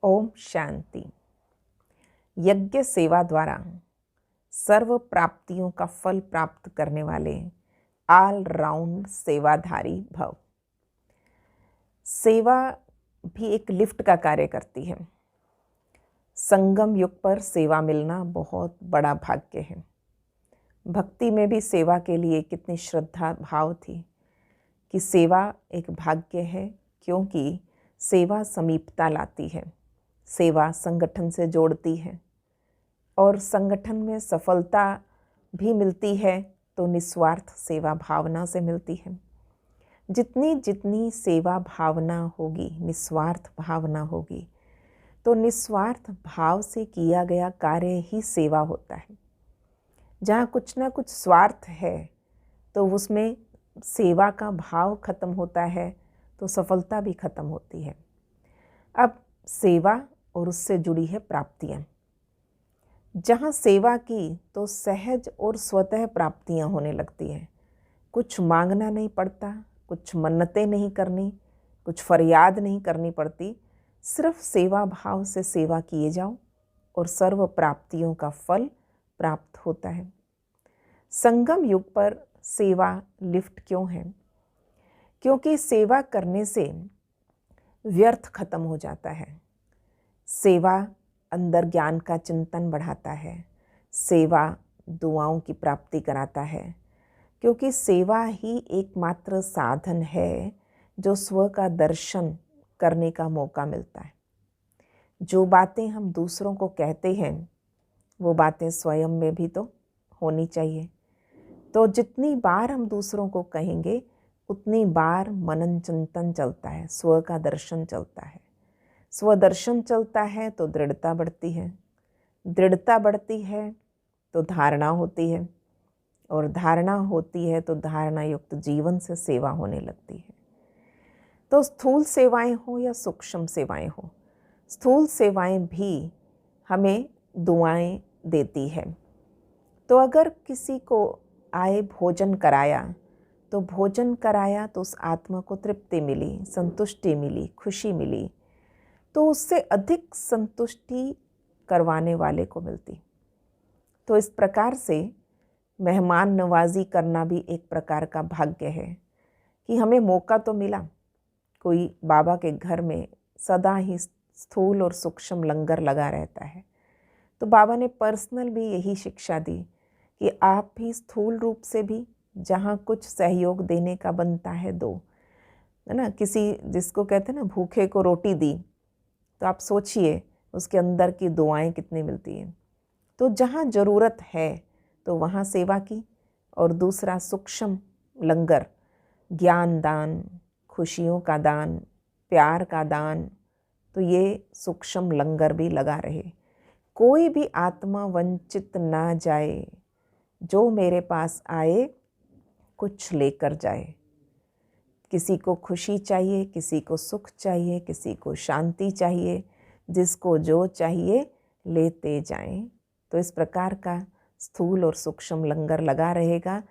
ओम शांति। यज्ञ सेवा द्वारा सर्व प्राप्तियों का फल प्राप्त करने वाले ऑल राउंड सेवाधारी भव। सेवा भी एक लिफ्ट का कार्य करती है। संगम युग पर सेवा मिलना बहुत बड़ा भाग्य है। भक्ति में भी सेवा के लिए कितनी श्रद्धा भाव थी कि सेवा एक भाग्य है, क्योंकि सेवा समीपता लाती है। सेवा संगठन से जोड़ती है और संगठन में सफलता भी मिलती है तो निस्वार्थ सेवा भावना से मिलती है। जितनी जितनी सेवा भावना होगी, निस्वार्थ भावना होगी, तो निस्वार्थ भाव से किया गया कार्य ही सेवा होता है। जहाँ कुछ ना कुछ स्वार्थ है तो उसमें सेवा का भाव खत्म होता है, तो सफलता भी खत्म होती है। अब सेवा और उससे जुड़ी है प्राप्तियाँ। जहाँ सेवा की तो सहज और स्वतः प्राप्तियाँ होने लगती हैं। कुछ मांगना नहीं पड़ता, कुछ मन्नतें नहीं करनी, कुछ फरियाद नहीं करनी पड़ती। सिर्फ सेवा भाव से सेवा किए जाओ और सर्व प्राप्तियों का फल प्राप्त होता है। संगम युग पर सेवा लिफ्ट क्यों है? क्योंकि सेवा करने से व्यर्थ खत्म हो जाता है। सेवा अंदर ज्ञान का चिंतन बढ़ाता है। सेवा दुआओं की प्राप्ति कराता है, क्योंकि सेवा ही एकमात्र साधन है जो स्व का दर्शन करने का मौका मिलता है। जो बातें हम दूसरों को कहते हैं वो बातें स्वयं में भी तो होनी चाहिए। तो जितनी बार हम दूसरों को कहेंगे उतनी बार मनन चिंतन चलता है, स्व का दर्शन चलता है। स्वदर्शन चलता है तो दृढ़ता बढ़ती है, दृढ़ता बढ़ती है तो धारणा होती है, और धारणा होती है तो धारणा युक्त जीवन से सेवा होने लगती है। तो स्थूल सेवाएं हो या सूक्ष्म सेवाएं हो, स्थूल सेवाएं भी हमें दुआएं देती है। तो अगर किसी को आए भोजन कराया तो उस आत्मा को तृप्ति मिली, संतुष्टि मिली, खुशी मिली, तो उससे अधिक संतुष्टि करवाने वाले को मिलती। तो इस प्रकार से मेहमान नवाजी करना भी एक प्रकार का भाग्य है कि हमें मौका तो मिला। कोई बाबा के घर में सदा ही स्थूल और सूक्ष्म लंगर लगा रहता है, तो बाबा ने पर्सनल भी यही शिक्षा दी कि आप भी स्थूल रूप से भी जहाँ कुछ सहयोग देने का बनता है दो, है ना। किसी जिसको कहते हैं ना, भूखे को रोटी दी, तो आप सोचिए उसके अंदर की दुआएं कितनी मिलती हैं। तो जहाँ ज़रूरत है तो वहाँ सेवा की। और दूसरा सूक्ष्म लंगर, ज्ञान दान, खुशियों का दान, प्यार का दान, तो ये सूक्ष्म लंगर भी लगा रहे। कोई भी आत्मा वंचित ना जाए, जो मेरे पास आए कुछ लेकर जाए। किसी को खुशी चाहिए, किसी को सुख चाहिए, किसी को शांति चाहिए, जिसको जो चाहिए लेते जाएं। तो इस प्रकार का स्थूल और सूक्ष्म लंगर लगा रहेगा,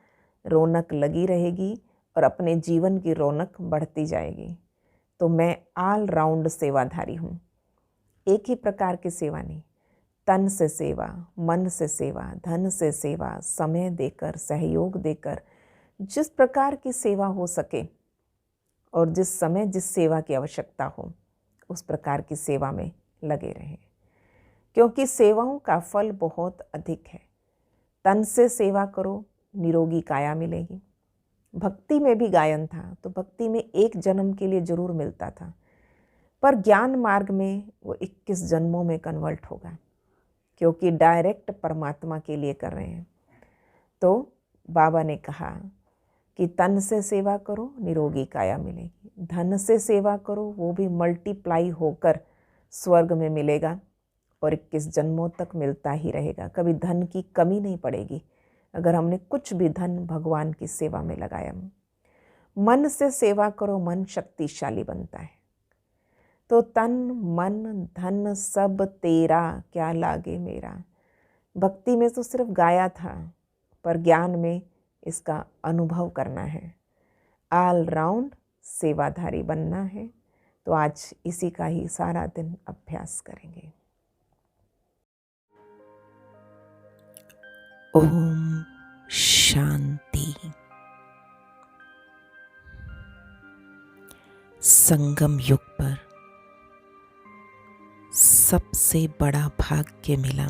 रौनक लगी रहेगी और अपने जीवन की रौनक बढ़ती जाएगी। तो मैं ऑल राउंड सेवाधारी हूँ। एक ही प्रकार की सेवा नहीं, तन से सेवा, मन से सेवा, धन से सेवा, समय देकर, सहयोग देकर, जिस प्रकार की सेवा हो सके और जिस समय जिस सेवा की आवश्यकता हो उस प्रकार की सेवा में लगे रहें, क्योंकि सेवाओं का फल बहुत अधिक है। तन से सेवा करो, निरोगी काया मिलेगी। भक्ति में भी गायन था, तो भक्ति में एक जन्म के लिए जरूर मिलता था, पर ज्ञान मार्ग में वो 21 जन्मों में कन्वर्ट होगा, क्योंकि डायरेक्ट परमात्मा के लिए कर रहे हैं। तो बाबा ने कहा कि तन से सेवा करो, निरोगी काया मिलेगी। धन से सेवा करो, वो भी मल्टीप्लाई होकर स्वर्ग में मिलेगा और 21 जन्मों तक मिलता ही रहेगा। कभी धन की कमी नहीं पड़ेगी अगर हमने कुछ भी धन भगवान की सेवा में लगाया। मन से सेवा करो, मन शक्तिशाली बनता है। तो तन मन धन सब तेरा, क्या लागे मेरा। भक्ति में तो सिर्फ गाया था, पर ज्ञान में इसका अनुभव करना है। ऑल राउंड सेवाधारी बनना है। तो आज इसी का ही सारा दिन अभ्यास करेंगे। ओम शांति। संगम युग पर सबसे बड़ा भाग्य मिला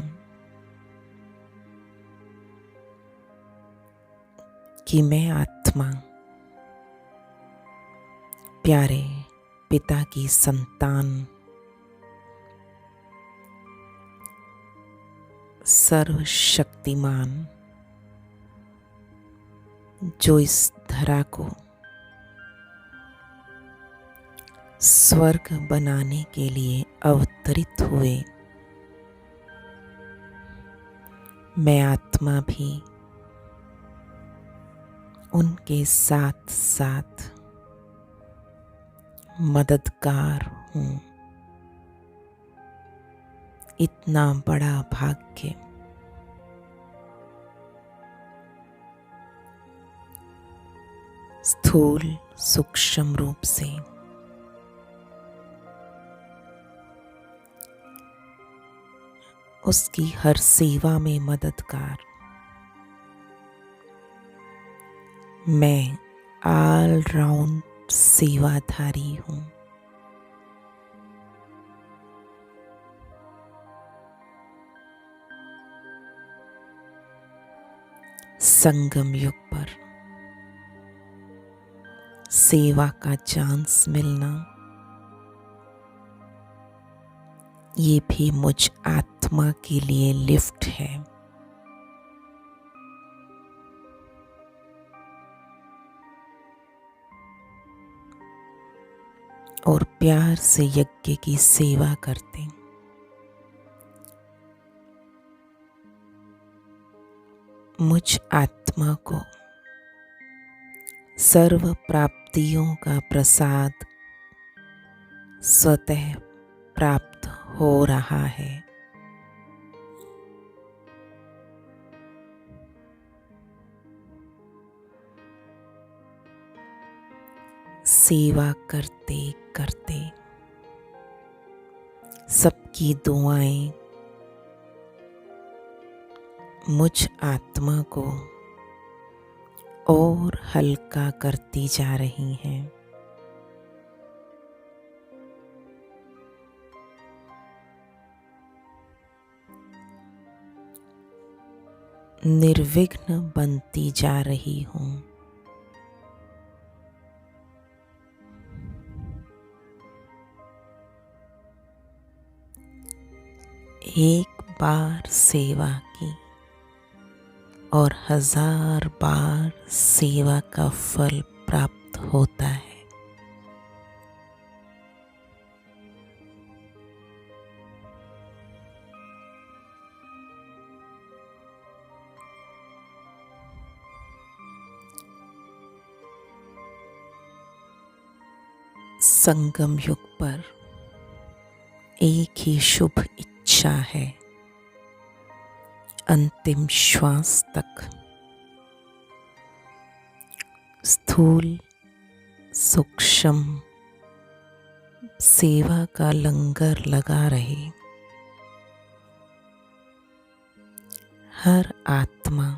कि मैं आत्मा प्यारे पिता की संतान, सर्वशक्तिमान जो इस धरा को स्वर्ग बनाने के लिए अवतरित हुए, मैं आत्मा भी उनके साथ साथ मददगार हूँ। इतना बड़ा भाग्य स्थूल सूक्ष्म रूप से उसकी हर सेवा में मददगार मैं ऑल राउंड सेवाधारी हूँ। संगम युग पर सेवा का चांस मिलना, ये भी मुझ आत्मा के लिए लिफ्ट है। और प्यार से यज्ञ की सेवा करते मुझ आत्मा को सर्व प्राप्तियों का प्रसाद स्वतः प्राप्त हो रहा है। सेवा करते करते सबकी दुआएं मुझ आत्मा को और हल्का करती जा रही हैं। निर्विघ्न बनती जा रही हूँ। एक बार सेवा की और 1000 बार सेवा का फल प्राप्त होता है। संगम युग पर एक ही शुभ इच्छा है, अंतिम श्वास तक स्थूल सूक्ष्म सेवा का लंगर लगा रहे। हर आत्मा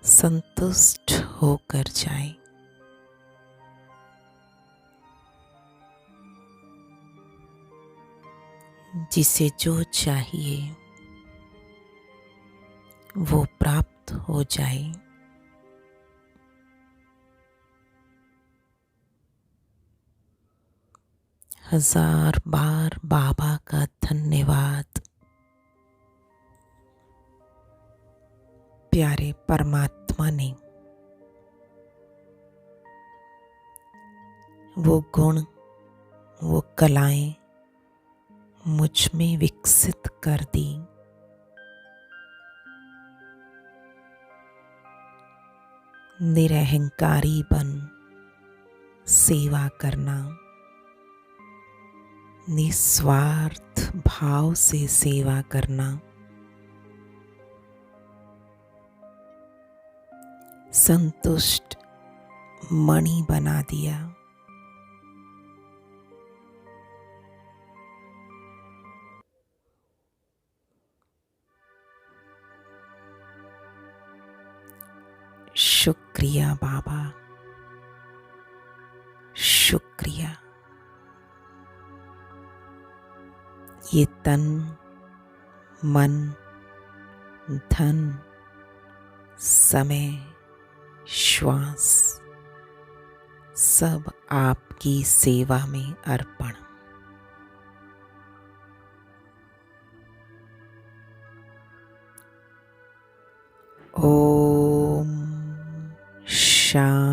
संतुष्ट होकर जाए। जिसे जो चाहिए वो प्राप्त हो जाए। हजार बार बाबा का धन्यवाद। प्यारे परमात्मा ने वो गुण, वो कलाएं मुझ में विकसित कर दी। निरहंकारी बन सेवा करना, निस्वार्थ भाव से सेवा करना, संतुष्ट मणि बना दिया। शुक्रिया बाबा, शुक्रिया। ये तन, मन, धन, समय, श्वास सब आपकी सेवा में अर्पण। ओम शांति।